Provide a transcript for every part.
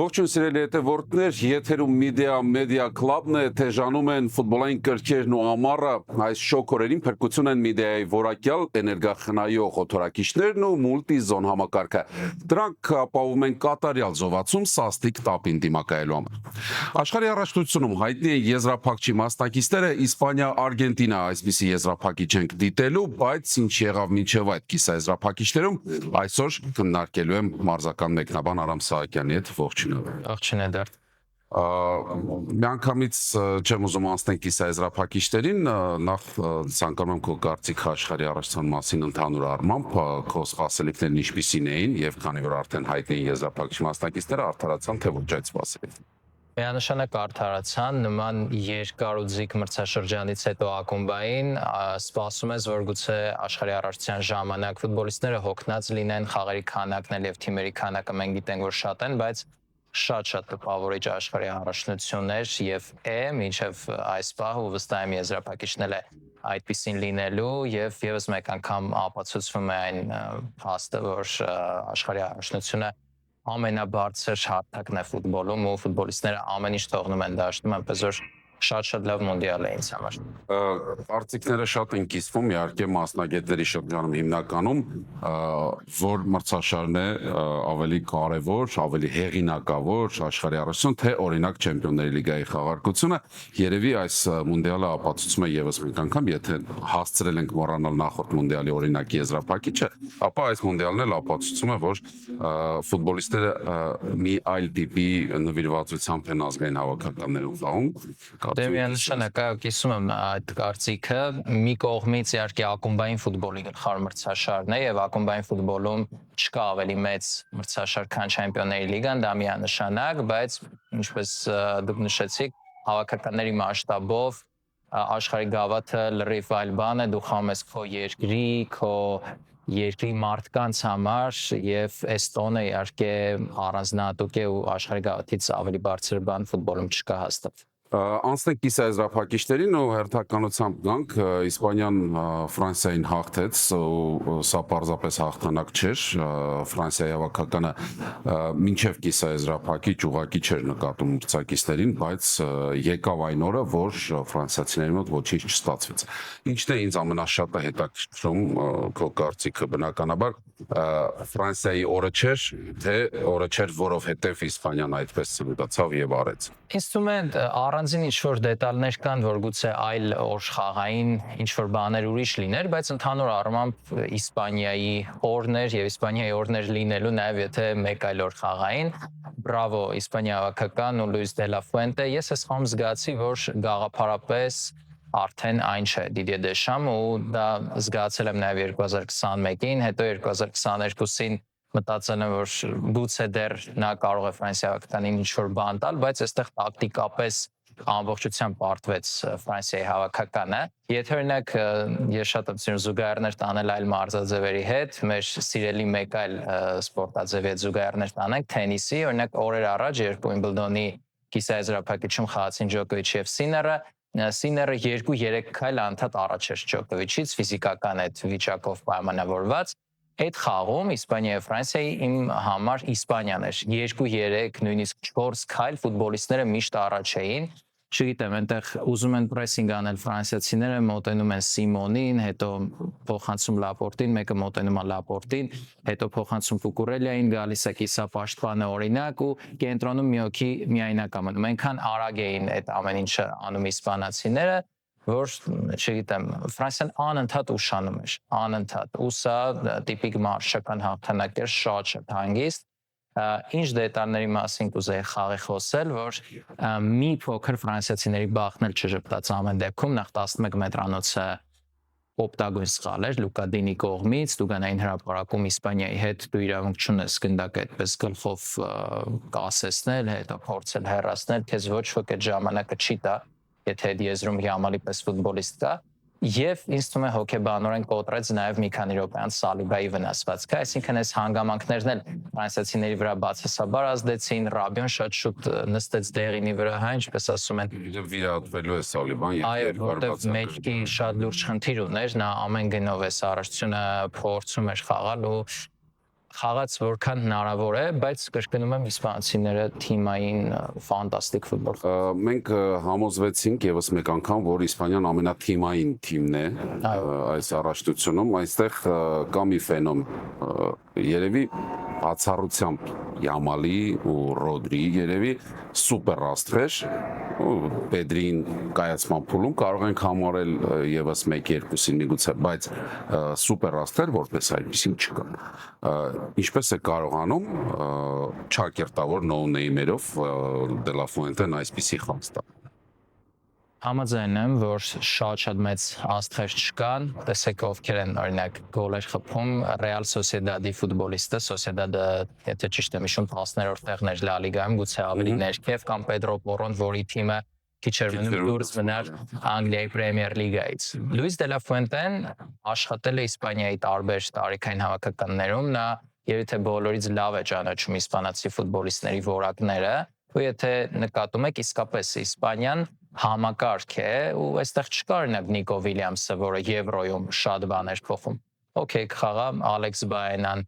Ողջույն սիրելի հետևորդներ, եթերում մեդիա քլաբն է, թեժանում են ֆուտբոլային կրքերն ու ամառը, այս շոկ օրերին փրկություն են մեդիայի որակյալ էներգախնայող օթորակիչներն ու մուլտիզոն համակարգը։ Դրանք ապահովում են կատարյալ զովացում սաստիկ տապին դիմակայելու համար։ Աշխարհի առաջնությունում հայտնի են եզրափակիչ մասնակիցները, Իսպանիա, Արգենտինա այսպիսի եզրափակիչ ենք դիտելու, բայց ինչ եղավ մինչև այդ կիսաեզրափակիչներում, այսօր քննարկելու եմ մարզական մեկնաբան Արամ Սահակյանի հետ։ Ողջույն Էդարդ։ Միանգամից չեմ ուզում անցնենք կիսաեզրափակիչներին, նախ ցանկանում եմ քո կարծիքը աշխարհի առաջնության մասին ընդհանուր առմամբ, քո սպասելիքներն ինչպիսին էին եւ քանի որ արդեն հայտնի են եզրափակիչ մասնակիցները արդարացան թե ոչ այդ սպասելիքները։ Միանշանակ արդարացան, նման երկար ու ձիգ մրցաշրջանից հետո ակումբային սպասում ես, որ գուցե աշխարհի առաջնության ժամանակ ֆուտբոլիստները հոգնած լինեն, խաղերի քանակն եւ թիմերի քանակը մենք գիտենք որ շատ են, բայց շատ տպավորիչ աշխարհի առաջնություններ եւ մինչեւ այս պահը վստահ եմ եզրափակիչն է այդպեսին լինելու եւ եւս մեկ անգամ ապացուցվում է այն փաստը, որ աշխարհի առաջնությունը ամենաբարձր հարթակն է ֆուտբոլում ու ֆուտբոլիստները ամեն ինչ թողնում են դաշտում, այնպես որ շատ լավ մոնդիալ է ինձ համար։ Կարծիքները շատ են կիսվում, իհարկե մասնագետների շրջանում հիմնականում, որ մրցաշարն է ավելի կարևոր, ավելի հեղինակավոր աշխարհի առաջնություն, թե օրինակ Չեմպիոնների լիգայի խաղարկությունը, երևի այս մոնդիալը ապացուցում է եւս մեկ անգամ, եթե հասցրել ենք մոռանալ նախորդ մոնդիալի օրինակ եզրափակիչը, ապա այս մոնդիալն էլ ապացուցում է, որ ֆուտբոլիստները մի այլ տիպի նվիրվածությամբ են ազգային հավաքականներում զբաղվում։ Դե միանշանակ կիսում եմ այդ կարծիքը, մի կողմից իհարկե ակումբային ֆուտբոլի գլխավոր մրցաշարն է եւ ակումբային ֆուտբոլում չկա ավելի մեծ մրցաշար, քան Չեմպիոնների լիգան, դա միանշանակ, բայց ինչպես դուք նշեցիք, հավաքականների մասշտաբով աշխարհի գավաթը լրիվ այլ բան է, դու խաղում ես քո երկրի մարդկանց համար եւ այս տոնը իհարկե առանձնահատուկ է ու աշխարհի գավաթից ավելի բարձր բան ֆուտբոլում չկա հաստատ։ Անցնենք կիսաեզրափակիչներին ու հերթականությամբ գանք, Իսպանիան Ֆրանսիային հաղթեց, սա պարզապես հաղթանակ չէր, Ֆրանսիայի հավաքականը մինչև կիսաեզրափակիչ ուղղակի չէր նկատում մրցակիցներին, բայց եկավ այն օրը, որ ֆրանսիացիների մոտ ոչինչ չստացվեց։ Ինչն է ինձ ամենաշատը հետաքրքրում, քո կարծիքը բնականաբար Ֆրանսիայի օրը չէր, թե օրը չէր, որովհետև Իսպանիան այդպես ցույցացավ եւ արեց։ Ինձ թվում է առանձին ինչ-որ դետալներ կան, որ գուցե այլ օր խաղային ինչ-որ բաներ ուրիշ լիներ, բայց ընդհանուր առմամբ Իսպանիայի օրներ եւ Իսպանիայի օրներ լինելու նաեւ եթե մեկ այլ օր խաղային, բրավո Իսպանիա հավաքական ու Լուիս դե լա Ֆուենտե, ես այս խաղում զգացի, որ գաղափարապես արդեն այն չէ Դիդիե Դեշամ ու դա զգացել եմ նաեւ 2021-ին, հետո 2022-ին մտածել եմ, որ գուցե դեռ նա կարող է Ֆրանսիա հավաքականին ինչ-որ բան տալ, բայց այստեղ տակտիկապես ամբողջությամբ պարտվեց Ֆրանսիայի հավաքականը։ Եթե օրինակ ես շատ եմ սիրում զուգահեռներ տանել այլ մարզաձևերի հետ, մեր սիրելի մեկ այլ սպորտաձևի հետ զուգահեռներ տանենք թենիսի, օրինակ օրեր առաջ, երբ Ուիմբլդոնի կիսաեզրափակիչում խաղացին Ջոկովիչը եւ Սիները 2-3 քայլ անդադ առաջ էր Ջոկովիչից ֆիզիկական այդ վիճակով պայմանավորված։ Այդ խաղում Իսպանիա եւ Ֆրանսիայի իմ համար Իսպանիան էր 2-3, նույնիսկ 4 քայլ ֆուտբոլիստները միշտ առաջ էին։ Չգիտեմ, այնտեղ ուզում են պրեսինգ անել ֆրանսիացիները, մոտենում են Սիմոնին, հետո փոխանցում Լապորտին, մեկը մոտենում է Լապորտին, հետո փոխանցում Կուկուրելիային, գալիս է կիսապաշտպանը օրինակ ու կենտրոնում մի հոգի միայնակ է մնում։ Այնքան արագ էին այդ ամեն ինչը անում իսպանացիները, որ չգիտեմ, Ֆրանսիան անընդհատ ուշանում էր, անընդհատ։ Ու սա տիպիկ մարշական հաղթանակ էր, շատ հանգիստ։ Ինչ դետալների մասին կուզեի խաղի խոսել, որ մի փոքր ֆրանսիացիների բախն էլ չժպտաց ամեն դեպքում, նախ 11 մետրանոցը օպտագոն սխալ էր Լուկա Դինի կողմից, դուգանային հրապարակում Իսպանիայի հետ դու իրավունք չունես գնդակ այդպես գլխով կասեցնել, հետո փորձել հեռացնել, քեզ ոչ ոք այդ ժամանակը չի տա, եթե այդ եզրում Յամալի պես ֆուտբոլիստ կա, Եվ ինձ թվում է հոգեբանորեն կոտրեց նաև մի քանի րոպեանց Սալիբայի վնասվածքը, այսինքն այս հանգամանքներն էլ ֆրանսիացիների վրա բացասաբար ազդեցին, Ռաբիոն շատ շուտ նստեց դեղինի վրա, հա, ինչպես ասում են։ Եվ վիրահատվելու է Սալիբան Այո, որտեղ մեջքի շատ լուրջ խնդիր ուներ, նա ամեն գնով այս առաջությունը փորձում էր խաղալ ու խաղաց որքան հնարավոր է, բայց կրկնում եմ իսպանացիները թիմային ֆանտաստիկ ֆուտբոլ։ Մենք համոզվեցինք եւս մեկ անգամ, որ Իսպանիան ամենաթիմային թիմն է այս առաջնությունում, այստեղ կա մի ֆենոմեն, երևի բացառությամբ Յամալի ու Ռոդրի երևի սուպեր աստղեր, Պեդրին կայացման փուլում կարող ենք համարել եւս 1-2-ին միգուցե, բայց սուպեր աստղեր որպես այդպեսին չկա։ Ինչպես է կարողանում չակերտավոր նոունեյմերով Դե լա Ֆուենտեն այսպիսի խաղ տալ։ Համաձայն եմ, որ շատ մեծ աստղեր չկան, տեսեք ովքեր են օրինակ գոլեր խփում, Ռեալ Սոսիեդադի ֆուտբոլիստը, Սոսիեդադը, եթե ճիշտ եմ հիշում, 10-րդ տեղն էր Լա Լիգայում, գուցե ավելի ներքև, կամ Պեդրո Պորոն, որի թիմը քիչ էր մնում դուրս մնար Անգլիայի Պրեմիեր լիգայից։ Լուիս Դե լա Ֆուենտեն աշխատել է Իսպանիայի տարբեր տարիքային հավաքականներում, նա երևի թե բոլորից լավ է ճանաչում իսպանացի ֆուտբոլիստների որակները, ու եթե նկատում եք, իսկապես Իսպանիան համակարգ է ու այստեղ չկա օրինակ Նիկո Վիլյամսը, որը Եվրոյում շատ բաներ փոխում։ Okay, խաղա Ալեքս Բայենան,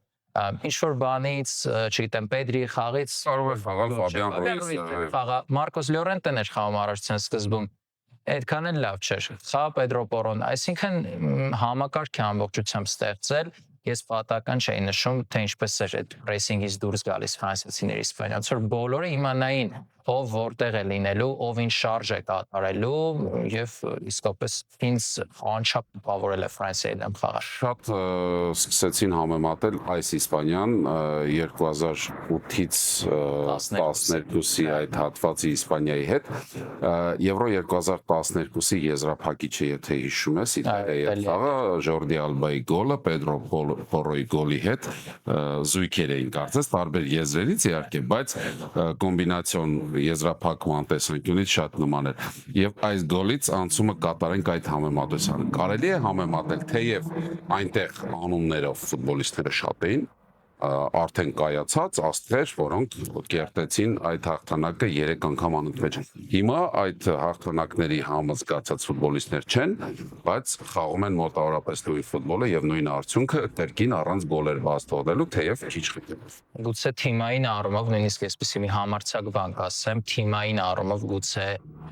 ինչ որ բանից, չգիտեմ, Պեդրի խաղից կարող է խաղալ Ֆաբիան Ռուիզը, խաղա Մարկոս Լյորենտեն էր խաղում առաջին սկզբում։ Այդքան էլ լավ չէր։ Խաղա Պեդրո Պորոն, այսինքն համակարգ է ամբողջությամբ ստեղծել։ Ես պատահական չէի նշում, թե ինչպես էր այդ պրեսինգից դուրս գալիս ֆրանսիացիների Իսպանիայից, որ բոլորը իմանային ով որտեղ է լինելու, ով ինչ շարժ է կատարելու եւ իսկապես ինձ անչափ տպավորել է Ֆրանսիայի դեմ խաղը։ Շատ սկսեցին համեմատել այս Իսպանիան 2008-ից 12-ի այդ հատվածի Իսպանիայի հետ, Եվրո 2012-ի եզրափակիչը, եթե հիշում ես, Իտալիայի հետ խաղը, Ժորդի Ալբայի գոլը, Պեդրո Պորոյի գոլի հետ զույգեր էին կարծես տարբեր եզրերից իհարկե, բայց կոմբինացիոն եզրափակման տեսանկյունից շատ նման էր եւ այս գոլից անցումը կատարենք այդ համեմատությանը։ Կարելի է համեմատել, թեև այնտեղ անուններով ֆուտբոլիստները շատ էին, արդեն կայացած աստղեր, որոնք կերտեցին այդ հաղթանակը 3 անգամ անընդմեջ։ Հիմա այդ հաղթանակների համազգացած ֆուտբոլիստներ չեն, բայց խաղում են մոտավորապես նույն ֆուտբոլը եւ նույն արդյունքը կրկին առանց գոլեր բաց թողնելու, թեև քիչ խփելով։ Գուցե թիմային առումով նույնիսկ այսպեսի մի համարձակ բան կասեմ, թիմային առումով գուցե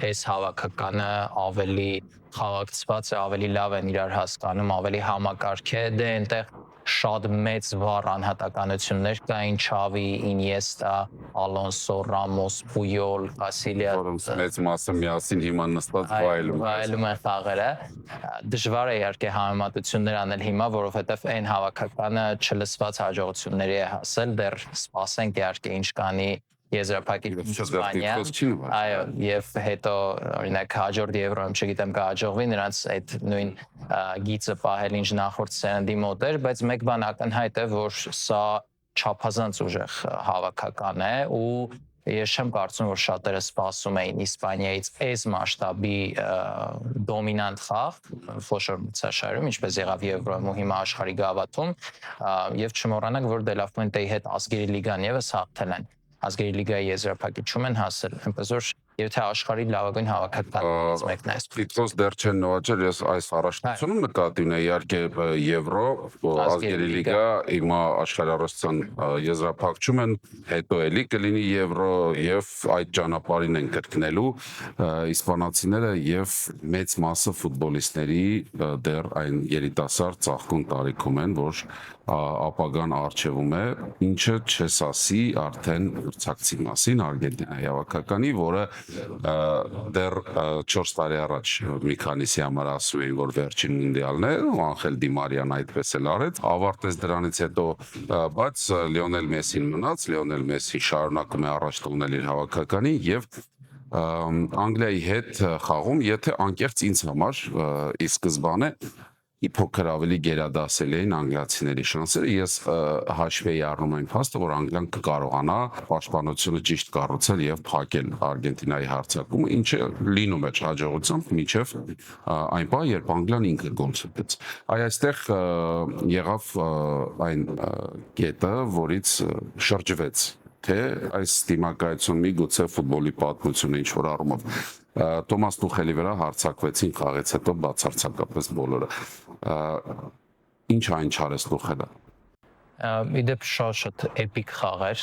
այս հավաքականը ավելի խաղաղացված է, ավելի լավ են իրար հասկանում, ավելի համակարգ է, դե այնտեղ շատ մեծ վառ անհատականություններ կային, Չավի, Ինիեստա, Ալոնսո, Ռամոս, Պույոլ, Կասիլիա, որոնց մեծ մասը միասին հիմա նստած վայելում են խաղերը։ Դժվար է իհարկե համեմատություններ անել հիմա, որովհետև այն հավաքականը չլսված հաջողությունների է հասել, դեռ սպասենք իհարկե ինչ կանի եզրափակիչ Իսպանիա, այո, եւ հետո օրինակ հաջորդ Եվրոյում չգիտեմ կհաջողվի նրանց այդ նույն գիծը պահել ինչ նախորդ սերնդի մոտ էր, բայց մեկ բան ակնհայտ է, որ սա չափազանց ուժեղ հավաքական է ու ես չեմ կարծում, որ շատերը սպասում էին Իսպանիայից այս մասշտաբի դոմինանտ խաղ խոշոր մրցաշարերում, ինչպես եղավ Եվրոյում ու հիմա աշխարհի գավաթում, եւ չմոռանանք, որ Դե լա Ֆուենտեի հետ ազգերի լիգան եւս հաղթել են։ Ազգերի լիգայի եզրափակիչում են հասել, այնպես որ եթե աշխարհի լավագույն հավաքականներից մեկն է։ Տիտղոս դեռ չեն նվաճել, ես այս առաջնությունում նկատի ունեի, իհարկե Եվրո, ազգերի լիգա, հիմա աշխարհառողջության եզրափակում են, հետո էլի կլինի Եվրո եւ այդ ճանապարհին են կրկնելու իսպանացիները եւ մեծ մասը ֆուտբոլիստների դեռ այն երիտասարդ ծաղկուն տարիքում են, որ ապագան արժևում է, ինչը չես ասի արդեն մրցակցի մասին Արգենտինայի հավաքականի, որը դեռ 4 տարի առաջ մի քանիսի համար ասում էին, որ վերջին մունդիալն է, Անխել Դի Մարիան այդպես էլ արեց, ավարտեց դրանից հետո, բայց Լիոնել Մեսին մնաց, Լիոնել Մեսին շարունակում է առաջ տոնել իր հավաքականին եւ Անգլիայի հետ խաղում, եթե անկեղծ ինձ համար ի սկզբանե իփոքր ավելի գերադասելի էին անգլիացիների շանսերը։ Ես հաշվի էի առնում այն փաստը, որ Անգլիան կկարողանա պաշտպանությունը ճիշտ կառուցել եւ փակել Արգենտինայի հարձակումը, ինչը լինում է հաջողությամբ մինչեւ այն պահ, երբ Անգլիան ինքը գոլ ցտեց։ Այստեղ եղավ այն կետը, որից շրջվեց թե այս դիմակայությունը միգուցե ֆուտբոլի պատմությունը ինչ որ առումով Թոմաս Տուխելի վրա հարձակվեցին խաղից հետո բացարձակապես բոլորը։ Ինչ այն չարես Տուխելը։ Իդեպ շատ էպիկ խաղեր,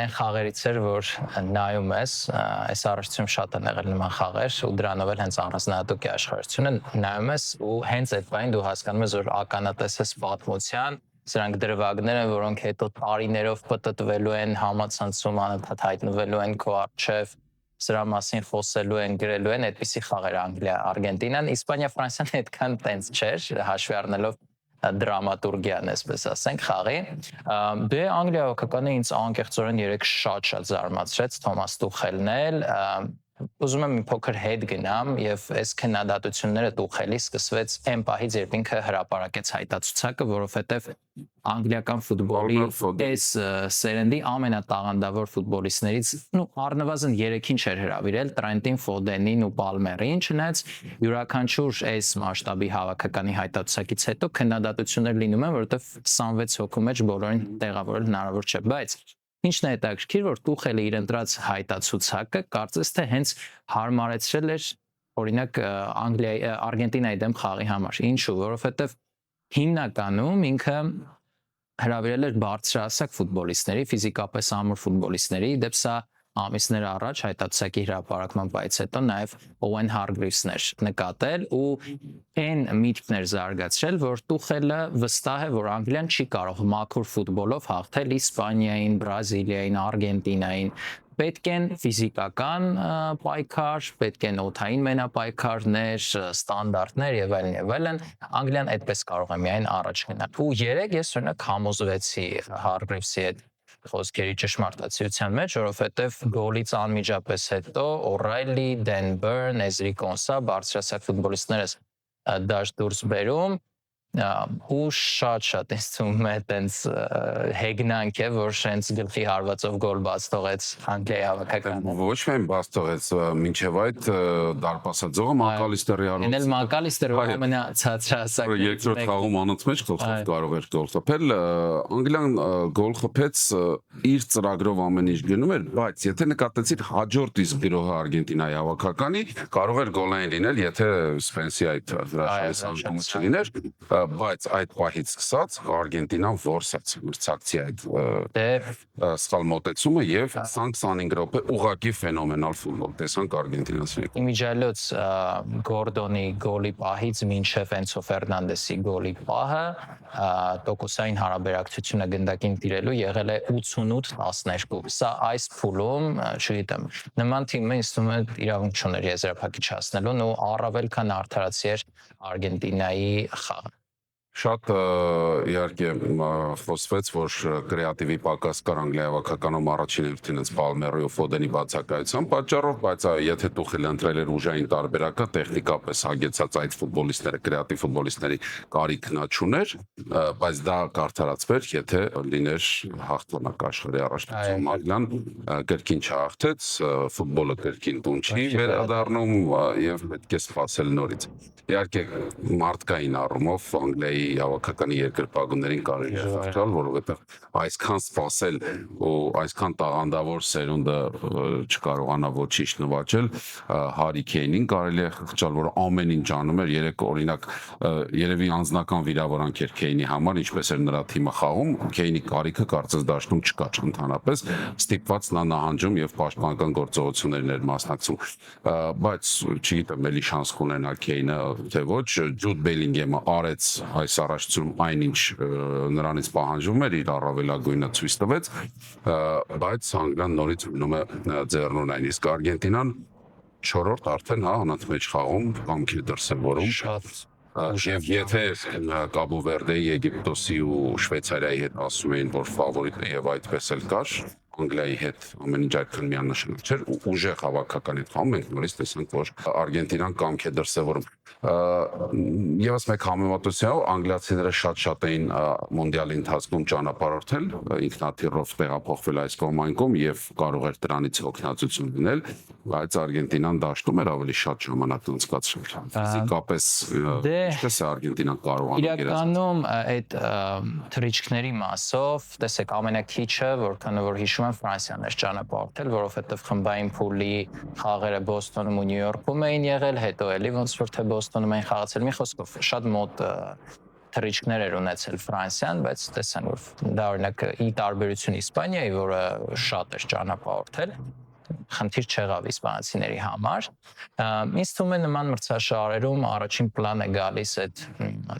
այն խաղերից էր, որ նայում ես, այս առաջացում շատ են եղել նման խաղեր, ու դրանով էլ հենց առանձնահատուկ է աշխարհությունը, նայում ես ու հենց այդ բանը դու հասկանում ես, որ ականատես ես պատմության, սրանք դրվագներ են, որոնք հետո տարիներով պատտվելու են համացանցում, անընդհատ հայտնվելու են քո առջև, սրա մասին խոսելու են, գրելու են, այդպիսի խաղեր Անգլիա, Արգենտինան, Իսպանիա, Ֆրանսիան այդքան տենց չէր, հաշվի առնելով դրամատուրգիան, այսպես ասենք, խաղի։ Դե Անգլիա հոգականը ինձ անկեղծորեն երեք շատ զարմացրեց Թոմաս Տուխելն էլ, ուզում եմ մի փոքր հետ գնամ եւ այս քննադատությունները Տուխելի սկսվեց այն պահից, երբ ինքը հրապարակեց հայտացուցակը, որովհետեւ անգլիական ֆուտբոլի այս սերնդի ամենատաղանդավոր ֆուտբոլիստներից, առնվազն 3-ին չէր հրավիրել Տրենտին, Ֆոդենին ու Պալմերին, չնայած յուրաքանչյուր այս մասշտաբի հավաքականի հայտացուցակից հետո քննադատություններ լինում են, որովհետեւ 26 հոգու մեջ բոլորին տեղավորել հնարավոր չէ, բայց ինչն է հետաքրքիր, որ Տուխելը իր ընտրած հայտացուցակը կարծես թե հենց հարմարեցրել էր օրինակ Արգենտինայի դեմ խաղի համար։ Ինչու՞, որովհետև հիմնականում ինքը հրավիրել էր բարձրահասակ ֆուտբոլիստների, ֆիզիկապես ամուր ֆուտբոլիստների, դեպ սա ամիսներ առաջ հայտացուցակի հրապարակման պայից հետո նաև Օուեն Հարգրիվսն էր նկատել ու այն միտքն էր զարգացրել, որ Տուխելը վստահ է, որ Անգլիան չի կարող մաքուր ֆուտբոլով հաղթել Իսպանիային, Բրազիլիային, Արգենտինային, պետք են ֆիզիկական պայքար, պետք են օդային մենապայքարներ, ստանդարտներ եւ այլն, Անգլիան այդպես կարող է միայն առաջ գնալ։ Ու երեք ես օրինակ համոզվեցի Հարգրիվսի հետ խոսքերի ճշմարտացիության մեջ, որովհետև գոլից անմիջապես հետո Օ'Րայլի, Դեն Բըրն, Էզրի Կոնսա բարձրահասակ ֆուտբոլիստներս դաշտ դուրս բերում ու շատ ինձ թվում է տենց հեգնանք է, որ շենց գլխի հարվածով գոլ բաց թողեց Անգլիայի հավաքականը։ Ոչ միայն բաց թողեց, մինչև այդ դարպասաձողը Մակալիստերի արած։ Էնել Մակալիստերը ամենացածրահասակ երկրորդ խաղում անոնց մեջ կարող էր գոլ խփել, Անգլիան գոլ խփեց իր ծրագրով ամեն ինչ գնում էր, բայց եթե նկատեցիր հաջորդ իսկ գրողը Արգենտինայի հավաքականի, կարող էր գոլային լինել, եթե Սպենսի այդ հրաշալի չլիներ, բայց այդ պահից սկսած Արգենտինան որսաց մրցակցի այդ սխալ մոտեցումը եւ 20-25 րոպե ուղղակի ֆենոմենալ ֆուտբոլ տեսանք Արգենտինացիների։ Իմիջիալոց Գորդոնի գոլի պահից մինչև Էնցո Ֆերնանդեսի գոլի պահը տոկոսային հարաբերակցությունը գնդակին տիրելու եղել է 88-12։ Սա այս փուլում, չգիտեմ, նման թիմը ինձ թվում է իրավունք չուներ եզրափակիչ հասնելուն ու առավել քան արդարացի էր Արգենտինայի խաղը։ Շատ իհարկե խոսվեց, որ կրեատիվի պակաս կար Անգլիայի հավաքականում առաջին հերթին ըստ Պալմերի ու Ֆոդենի բացակայության պատճառով, բայց եթե Տուխելը ընտրել էր ուժային տարբերակը, տեխնիկապես հագեցած այդ ֆուտբոլիստները, կրեատիվ ֆուտբոլիստների կարիքն չուներ, բայց դա կարդարացվեր, եթե լիներ հաղթանակ աշխարհի առաջնությունում։ Անգլիան կրկին չհաղթեց, ֆուտբոլը կրկին տուն չի վերադառնում եւ պետք է սպասել նորից։ Իհարկե մարդկային առումով Անգլիայի հավաքականի երկրպագուներին կարելի է խղճալ, որովհետև այսքան սпасել ու այսքան տաղանդավոր սերունդը չկարողանա ոչինչ նվաճել, Հարի Քեյնին կարելի է խղճալ, որ ամեն ինչ անում էր, երեք օրինակ երևի անձնական վիրավորանք էր Քեյնի համար, ինչպես էր նրա թիմը խաղում, Քեյնի կարիքը կարծես դաշտում չկար ընդհանրապես, ստիպված նա նահանջում եւ պաշտպանական գործողություններին էր մասնակցում, բայց չգիտեմ, էլի շանս կունենա Քեյնը թե ոչ, Ջուդ Բելինգեմը արեց այս առաջացում այնինչ նրանից պահանջվում էր, իր առավելագույնը ցույց տվեց, բայց Անգլիան նորից մնում է ձեռնունայն, իսկ Արգենտինան 4-րդ արդեն անընդմեջ խաղում կամքի դրսևորում։ Եվ եթե Կաբո Վերդեի, Եգիպտոսի ու Շվեյցարիայի հետ ասում էին, որ ֆավորիտ է եւ այդպես էլ կար, Անգլիայի հետ ամեն ինչ այդքան միանշանակ չէր, ուժեղ հավաքական հետ խաղում, մենք նորից տեսանք, որ Արգենտինան կամք է դրսևորում։ Եվս մեկ համեմատությամբ անգլիացիները շատ էին մոնդիալի ընթացքում ճանապարհորդել, ինքնաթիռով տեղափոխվել այս կողմ այն կողմ եւ կարող էր դրանից օգտագործություն լինել, բայց Արգենտինան դաշտում էր ավելի շատ ժամանակ անցկացրել։ Ֆիզիկապես ինչպես է Արգենտինան կարողանում իրականում այդ թռիչքների մասով, տեսեք, ամենակիչը, որքան որ հիշում եմ, Ֆրանսիան էր ճանապարհորդել, որովհետև խմբային փուլի խաղերը Բոստոնում ու Նյու Յորքում էին եղել, հետո էլի ոնց որ թե Բոստոնում էին խաղացել, մի խոսքով շատ մոտ թռիչքներ էր ունեցել Ֆրանսիան, բայց տեսան, որ դա օրինակ ի տարբերություն Իսպանիայի, որը շատ էր ճանապարհորդել, խնդիր չեղավ իսպանացիների համար։ Ինձ թվում է նման մրցաշարերում առաջին պլան է գալիս այդ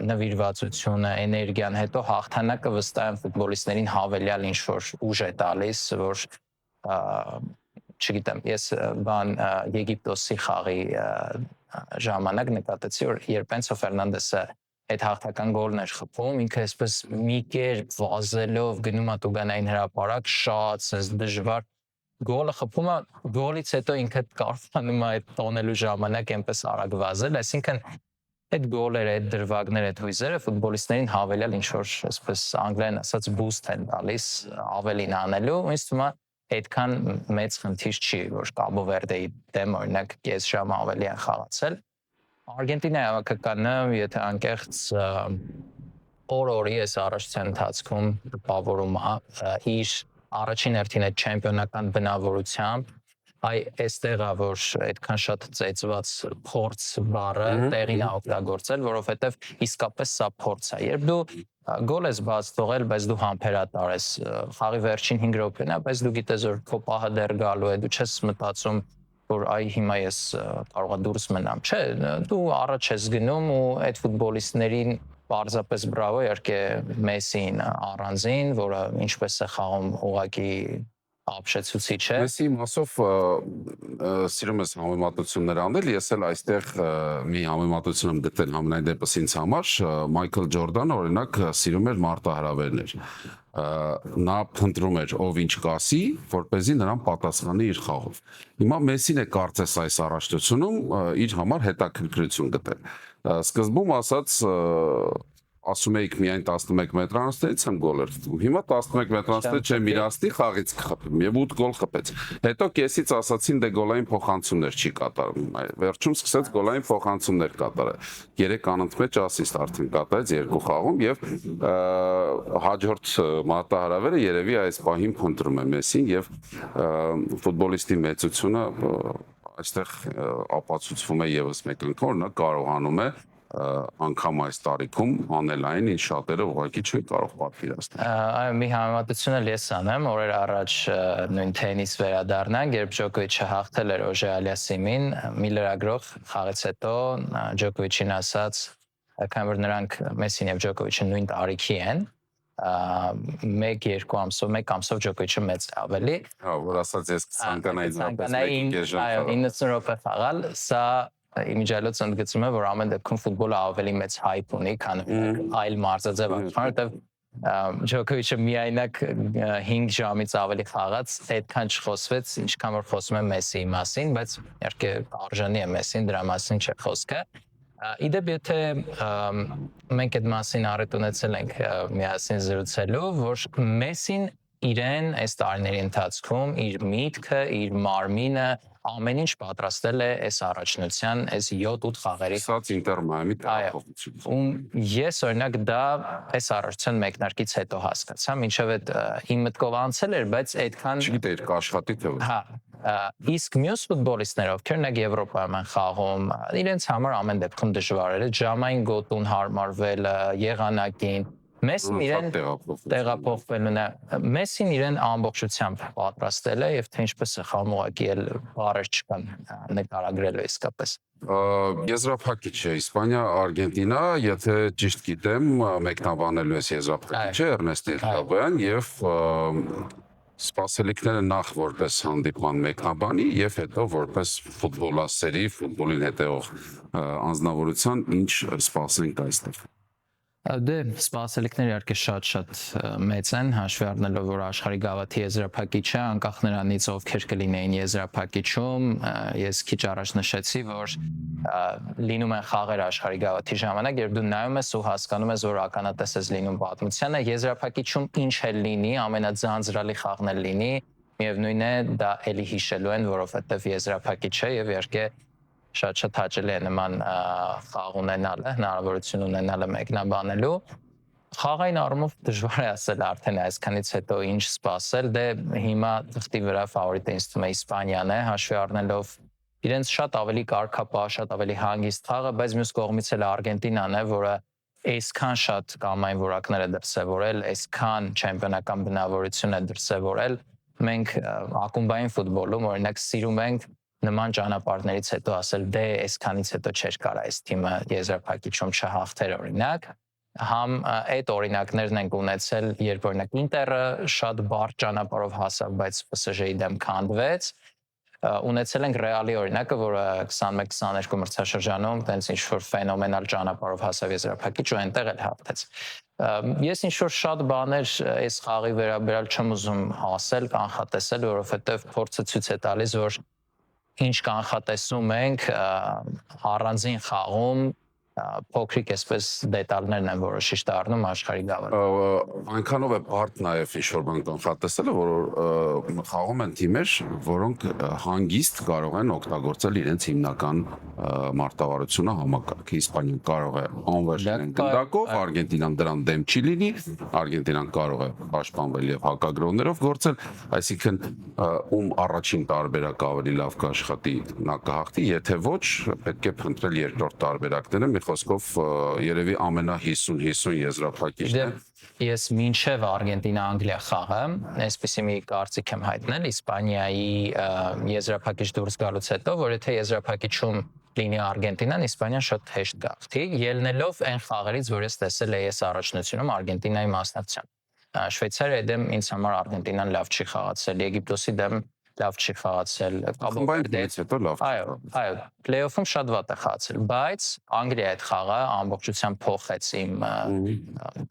նվիրվածությունը, էներգիան, հետո հաղթանակը վստահ եմ ֆուտբոլիստներին հավելյալ ինչ-որ ուժ է տալիս, որ չգիտեմ, ես Եգիպտոսի խաղի ժամանակ նկատեցի, որ երբ Էնցո Ֆերնանդեսը այդ հաղթական գոլն էր խփում, ինքը այսպես մի կերպ վազելով գնում է տուգանային հրապարակ, շատ sense դժվար գոլը խփում է, գոլից հետո ինքը կարողանում է այդ տոնելու ժամանակ այնպես արագ վազել, այսինքն այդ գոլերը, այդ դրվագները, այդ հույզերը ֆուտբոլիստներին հավելյալ ինչ-որ այսպես անգլերեն ասած boost են տալիս ավելին անելու, ինձ թվում է այդքան մեծ խնդիր չի, որ Կաբո Վերդեի դեմ օրինակ կես ժամ ավելի են խաղացել։ Արգենտինայի հավաքականը, եթե անկեղծ օր-օրի այս առաջության ընթացքում տպավորում է իր առաջին հերթին այդ չեմպիոնական բնավորությամբ, այստեղ է որ այդքան շատ ծեծված փորձ բառը տեղին է օգտագործել, որովհետև իսկապես սա փորձ է։ Երբ դու գոլ ես բաց թողել, բայց դու համբերատար ես, խաղի վերջին 5 րոպեն է, բայց դու գիտես որ քո պահը դեռ գալու է, դու չես մտածում որ այ հիմա ես կարող եմ դուրս մնամ, չէ, դու առաջ ես գնում ու այդ ֆուտբոլիստներին պարզապես բրավո, իհարկե Մեսսին առանձին, որը ինչպես է խաղում ուղղակի ապշեցուցիչ է։ Մեսսի մասով սիրում ես համեմատություններ անել, ես էլ այստեղ մի համեմատություն եմ գտել համենայն դեպս ինձ համար, Մայքլ Ջորդանը օրինակ սիրում էր մարտահրավերներ։ Նա փնտրում էր ով ինչ կասի, որպեսզի նրան պատասխանի իր խաղով։ Հիմա Մեսսին է կարծես այս առաջնությունում իր համար հետաքրքրություն գտել։ Սկզբում ասած ասում էիք միայն 11 մետրանոցից եմ գոլեր խփում։ Հիմա 11 մետրանոցից չեմ իրաստի խաղից կխփեմ եւ 8 գոլ խփեց։ Հետո կեսից ասացին դե գոլային փոխանցումներ չի կատարում։ Վերջում սկսեց գոլային փոխանցումներ կատարել։ 3 անընդմեջ ասիստ արդեն կատարեց 2 խաղում եւ հաջորդ մարտահրավերը երևի այս պահին փնտրում է Մեսսին եւ ֆուտբոլիստի մեծությունը այստեղ ապացուցվում է եւս մեկ անգամ, նա կարողանում է անգամ այս տարիքում անել այն, ինչ շատերը ուղղակի չեն կարող պատկերացնել։ Այո, մի համեմատություն էլ ես անեմ, օրեր առաջ նույն թենիս վերադառնանք, երբ Ջոկովիչը հաղթել էր Օժե Ալիասիմին, մի լրագրող խաղից հետո Ջոկովիչին ասաց, քանի որ նրանք Մեսսին եւ Ջոկովիչը նույն տարիքի են, 1-2 ամսով, 1 ամսով Ջոկովիչը մեծ է ավելի։ Հա, որ ասած ես ցանկանայի դրապես 1-2 ժամ։ Այո, 90 րոպե խաղալ, սա իմիջիալոց ընդգծում է, որ ամեն դեպքում ֆուտբոլը ավելի մեծ հայփ ունի, քան այլ մարզաձև ակտիվներ, որտեղ Ջոկովիչը միայնակ 5 ժամից ավելի խաղաց, այդքան չխոսվեց, ինչքան որ խոսում է Մեսսիի մասին, բայց իհարկե արժանի է Մեսսին, դրա մասին չէ խոսքը։ Իդեպ եթե մենք այդ մասին առիթ ունեցել ենք միասին զրուցելու, որ Մեսսին իրեն այս տարիների ընթացքում իր միտքը, իր մարմինը ամեն ինչ պատրաստել է այս առաջնության, այս 7-8 խաղերի։ Սա Ինտեր Մայամի տեղափոխություն։ Ու ես օրինակ դա այս առաջնության մեկնարկից հետո հասկացա, մինչև այդ իմ մտքով անցել էր, բայց այդքան չգիտեի կաշխատի թե ոչ։ Հա, իսկ մյուս ֆուտբոլիստները, ովքեր նայ Եվրոպայում են խաղում, իրենց համար ամեն դեպքում դժվար էր ժամային գոտուն հարմարվելը, եղանակին Մեսսին իրեն տեղափոխվելուն է, Մեսսին իրեն ամբողջությամբ պատրաստել է եւ թե ինչպես է խաղում ուղղակի էլ բառեր չկան նկարագրելու իսկապես։ Եզրափակիչ է Իսպանիա, Արգենտինա, եթե ճիշտ գիտեմ, մեկնաբանելու ես եզրափակիչը Էրնեստո Էլկաբոյան եւ սպասելիքները նախ որպես հանդիպման մեկնաբանի եւ հետո որպես ֆուտբոլասերի, ֆուտբոլին հետեւող անձնավորության ինչ սպասենք այստեղ։ Դե սպասելիքները իհարկե շատ մեծ են, հաշվի առնելով որ աշխարհի գավաթի եզրափակիչը, անկախ նրանից ովքեր կլինեին եզրափակիչում, ես քիչ առաջ նշեցի, որ լինում են խաղեր աշխարհի գավաթի ժամանակ, երբ դու նայում ես ու հասկանում ես, որ ականատես ես լինում պատմությանը, եզրափակիչում ինչ էլ լինի, ամենաձանձրալի խաղն էլ լինի, միևնույն է դա էլի հիշելու են, որովհետև եզրափակիչ է եւ իհարկե շատ հաճելի է նման խաղ ունենալը, հնարավորություն ունենալը մեկնաբանելու։ Խաղային առումով դժվար է ասել արդեն այսքանից հետո ինչ սպասել, դե հիմա թղթի վրա ֆավորիտը ինձ թվում է Իսպանիան է, հաշվի առնելով իրենց շատ ավելի կարգապահ, շատ ավելի հանգիստ խաղը, բայց մյուս կողմից էլ Արգենտինան է, որը այսքան շատ կամային որակներ է դրսևորել, այսքան չեմպիոնական բնավորություն է դրսևորել, մենք ակումբային ֆուտբոլում օրինակ սիրում ենք նման ճանապարհներից հետո ասել դե այսքանից հետո չէր կարա այս թիմը եզրափակիչում չհաղթեր օրինակ համ այդ օրինակներն ենք ունեցել երբ օրինակ Ինտերը շատ բարդ ճանապարհով հասավ բայց PSG-ի դեմ քանդվեց ունեցել ենք Ռեալի օրինակը որը 21-22 մրցաշրջանում տենց ինչ որ ֆենոմենալ ճանապարհով հասավ եզրափակիչ ու այնտեղ էլ հաղթեց ես ինչ որ շատ բաներ այս խաղի վերաբերյալ չեմ ուզում ասել կանխատեսել որովհետև փորձը ցույց է տալիս որ ինչ կանխատեսում ենք առանձին խաղում փոքրիկ այսպես դետալներն են որոշիչ դառնում աշխարհի գավաթում այնքանով է բարդ նաև ինչ-որ բան կանխատեսելը որ խաղում են թիմեր որոնք հանգիստ կարող են օգտագործել իրենց հիմնական մարտավարությունը համակարգը Իսպանիան կարող է անվերջ գնդակով Արգենտինան դրան դեմ չի լինի Արգենտինան կարող է պաշտպանվել եւ հակագրոներով գործել այսինքն ում առաջին տարբերակը ավելի լավ կաշխատի նա կհաղթի եթե ոչ պետք է փնտրել երկրորդ տարբերակները մի խոսքով երևի ամենա 50-50 եզրափակիչն է Ես մինչև Արգենտինա-Անգլիա խաղը, այսպեսի մի կարծիք եմ հայտնել Իսպանիայի եզրափակիչ դուրս գալուց հետո, որ եթե եզրափակիչում լինի Արգենտինան, Իսպանիան շատ հեշտ գաղթի, ելնելով այն խաղերից, որ ես տեսել եմ ես առաջնությունում Արգենտինայի մասնակցությամբ։ Շվեյցարիայի դեմ ինձ համար Արգենտինան լավ չի խաղացել, Եգիպտոսի դեմ լավ չի խաղացել, Կաբովերդեից հետո լավ։ Այո, play-off-ում շատ վատ է խաղացել, բայց Անգլիայի այդ խաղը ամբողջությամբ փոխեց իմ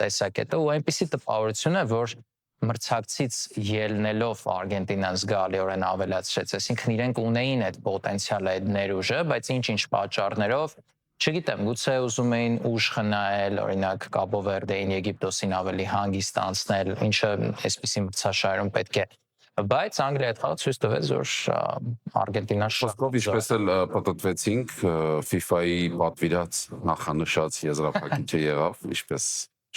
տեսակետը ու այնպիսի տպավորություն է, որ մրցակցից ելնելով Արգենտինան զգալիորեն ավելացրեց, այսինքն իրենք ունեին այդ պոտենցիալը, այդ ներուժը, բայց ինչ-ինչ պատճառներով չգիտեմ, գուցե ուզում էին ուժ խնայել, օրինակ Կաբովերդեին, Եգիպտոսին ավելի հանգիստ անցնել, ինչը այսպիսի մրցաշարերում պետք է Բայց Անգլիայի այդ խաղը ցույց տվեց, որ Արգենտինան Խոսքով ինչպես էլ պատտվեցինք FIFA-ի պատվիրած նախանշած եզրափակիչը եղավ, ինչպես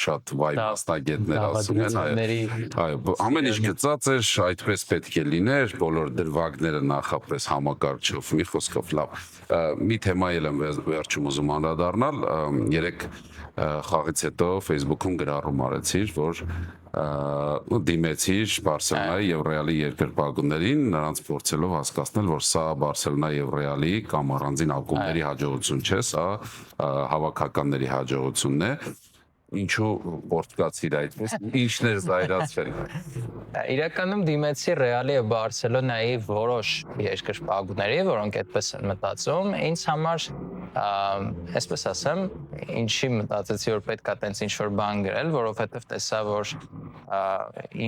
շատ վայ մասնագետներ ասում են, այո, ամեն ինչ գծած էր, այդպես պետք է լիներ, բոլոր դրվագները նախապես համակարգչով, մի խոսքով լավ։ Մի թեմա էլ եմ վերջում ուզում անդրադառնալ, երեք խաղից հետո Facebook-ում գրառում արեցիր, որ դիմեցիր Բարսելոնայի եւ Ռեալի երկրպագուներին նրանց փորձելով հասկացնել, որ սա Բարսելոնայի եւ Ռեալի կամ առանձին ակումբների հաջողություն չէ, սա հավաքականների հաջողությունն է։ Ինչու պորտկացիր այդպես, ինչն էր զայրացրել։ Իրականում դիմեցի Ռեալի եւ Բարսելոնայի որոշ երկրպագուների, որոնք այդպես են մտածում, ինձ համար, այսպես ասեմ, ինչի մտածեցի, որ պետք է տենց ինչ-որ բան գրել, որովհետեւ տեսա, որ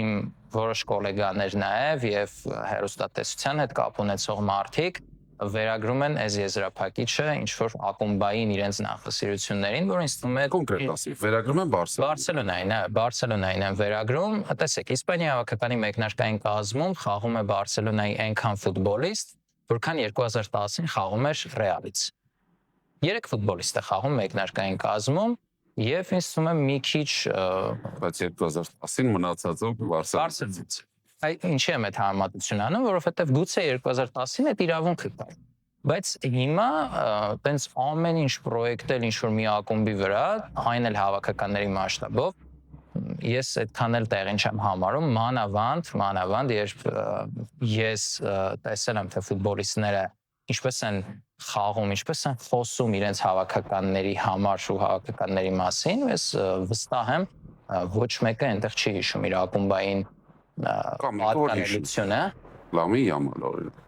իմ որոշ գոլեգաներ նաեւ եւ հերոստատեսության հետ կապ ունեցող մարդիկ վերագրում են այս եզրափակիչը ինչ որ ակումբային իրենց նախասիրություններին, որ ինձ թվում է կոնկրետ ասի, վերագրում են Բարսելոնային են վերագրում, տեսեք, Իսպանիայի հավաքականի մեկնարկային կազմում խաղում է Բարսելոնայի այնքան ֆուտբոլիստ, որքան 2010-ին խաղում էր Ռեալից։ 3 ֆուտբոլիստ է խաղում մեկնարկային կազմում եւ ինձ թվում է մի քիչ բայց 2010-ին մնացածով Բարսելոնից Ինչի եմ այդ համեմատությունը անում, որովհետև գուցե 2010-ին այդ իրավունքը կար։ Բայց հիմա տենց ամեն ինչ պրոյեկտել ինչ որ մի ակումբի վրա, այն էլ հավաքականների մասշտաբով, ես այդքան էլ տեղին չեմ համարում, մանավանդ, երբ ես տեսել եմ, թե ֆուտբոլիստները ինչպես են խաղում, ինչպես են խոսում իրենց հավաքականների համար ու հավաքականների մասին, ես վստահ եմ, ոչ մեկը այնտեղ չի հիշում իր ակումբային պատկանելությունը Լամի Յամալ օրինակ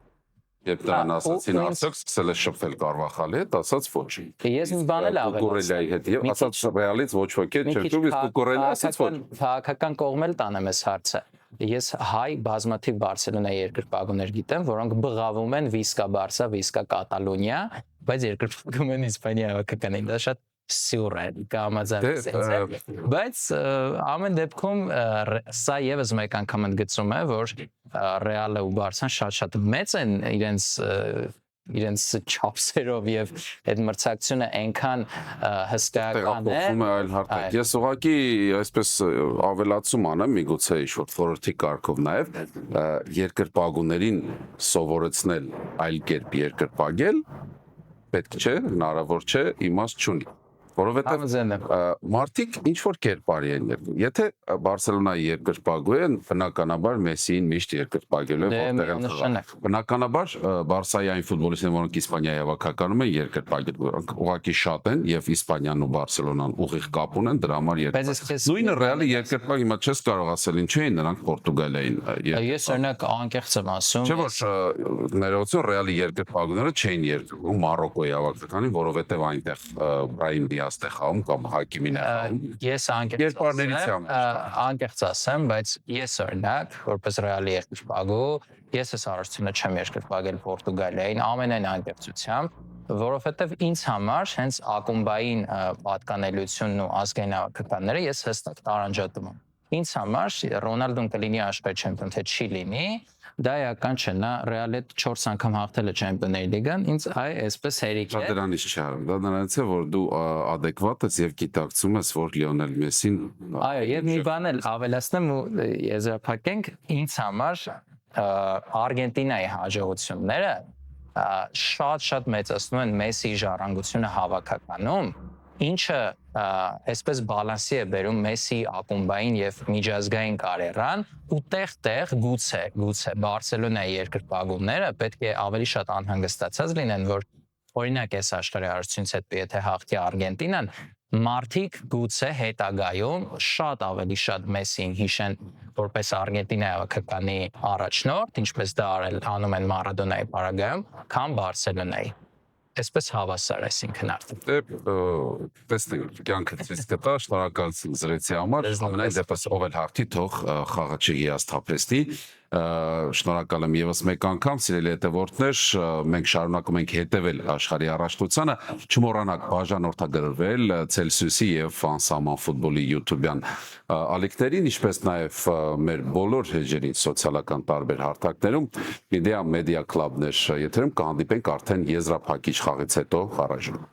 Երբ դրան ասացին արդյոք սկսել է շփվել Կարվախալի հետ, ասաց ոչ։ Ես մի բան էլ Կուկուրելիայի հետ եւ ասաց Ռեալից ոչ ոքի հետ չէ, իսկ Կուկուրելիա ասաց ոչ։ Քաղաքական կողմել տանեմ այս հարցը։ Ես հայ բազմաթիվ Բարսելոնայի երկրպագուներ գիտեմ, որոնք բղավում են Վիսկա Բարսա, Վիսկա Կատալոնիա, բայց երկրպագում են Իսպանիա հավաքականին։ Դա շատ սյուր է, կամազանց։ Բայց ամեն դեպքում սա եւս մեկ անգամ ընդգծում է, որ Ռեալը ու Բարսան շատ մեծ են իրենց չափսերով եւ այդ մրցակցությունը այնքան հսկայական է։ Այլ հարթակ։ Ես ուղղակի այսպես ավելացում անեմ, միգուցե ինչ-որ խորհրդի կարգով նաեւ երկրպագուներին սովորեցնել այլ կերպ երկրպագել պետք չէ, հնարավոր չէ, իմաստ չունի։ Որովհետև մարդիկ ինչ որ կերպարի են երկու։ Եթե Բարսելոնայի երկրպագու են, բնականաբար Մեսսին միշտ երկրպագելու է որտեղ են խաղալ։ Բնականաբար Բարսայի այն ֆուտբոլիստներն, որոնք Իսպանիայի հավաքականում են, երկրպագել, որոնք ուղղակի շատ են եւ Իսպանիան ու Բարսելոնան ուղիղ կապ ունեն, դրա համար երկրպագ։ Նույնը Ռեալի երկրպագ հիմա չես կարող ասել ինչու են նրանք Պորտուգալիային։ Ես օրինակ անկեղծ եմ ասում։ Չէ՞ որ ներողություն Ռեալի երկրպագուները չէին երկրում Մարոկոյի հավաքականին, որովհետեւ այնտեղ Բրահիմ Դիասը խաղում կամ Հակիմին է խաղում։ Ես անկեղծ ասեմ, բայց ես օրինակ որպես Ռեալի երկրպագու ես այս առողջությունը չեմ երկրպագել Պորտուգալիային ամենայն անկեղծությամբ, որովհետև ինձ համար հենց ակումբային պատկանելությունն ու ազգային հավաքականները ես հստակ տարանջատում եմ։ Ինձ համար Ռոնալդոն կլինի աշխարհի չեմպիոն, թե չի լինի, դա էական չէ, նա Ռեալի 4 անգամ հաղթել է Չեմպիոնների լիգան, ինձ այսպես հերիք է։ Դա դրանից չի արվում, դա նրանից է, որ դու ադեկվատ ես եւ գիտակցում ես, որ Լիոնել Մեսսին Այո, եւ մի բան էլ ավելացնեմ ու եզրափակենք, ինձ համար Արգենտինայի հաջողությունները շատ մեծացնում են Մեսսիի ժառանգությունը հավաքականում, ինչը այսպես բալանսի է բերում Մեսսիի ակումբային եւ միջազգային կարիերան ու տեղ գուցե Բարսելոնայի երկրպագուները պետք է ավելի շատ անհանգստացած լինեն, որ օրինակ այս աշխարհի հարցությունից հետո եթե հաղթի Արգենտինան, մարդիկ գուցե հետագայում ավելի շատ Մեսսիին հիշեն որպես Արգենտինայի հավաքականի առաջնորդ, ինչպես դա անում են Մարադոնայի պարագայում, քան Բարսելոնայի։ Այսպես հավասար, այսինքն արդեն։ Տեսնենք, կյանքը ցույց կտա, շնորհակալություն զրույցի համար, ամենայն դեպս ով էլ հաղթի, թող խաղը չհիասթափեցնի։ Շնորհակալ եմ եւս մեկ անգամ, սիրելի հետևորդներ, մենք շարունակում ենք հետևել աշխարհի առաջնությանը, չմոռանաք բաժանորդագրվել Celsius-ի եւ Անսաման ֆուտբոլի YouTube-յան ալիքներին, ինչպես նաեւ մեր բոլոր հեջերի սոցիալական տարբեր հարթակներում Media Club-ներ եթերում կհանդիպենք արդեն եզրափակիչ խաղից հետո առայժմ։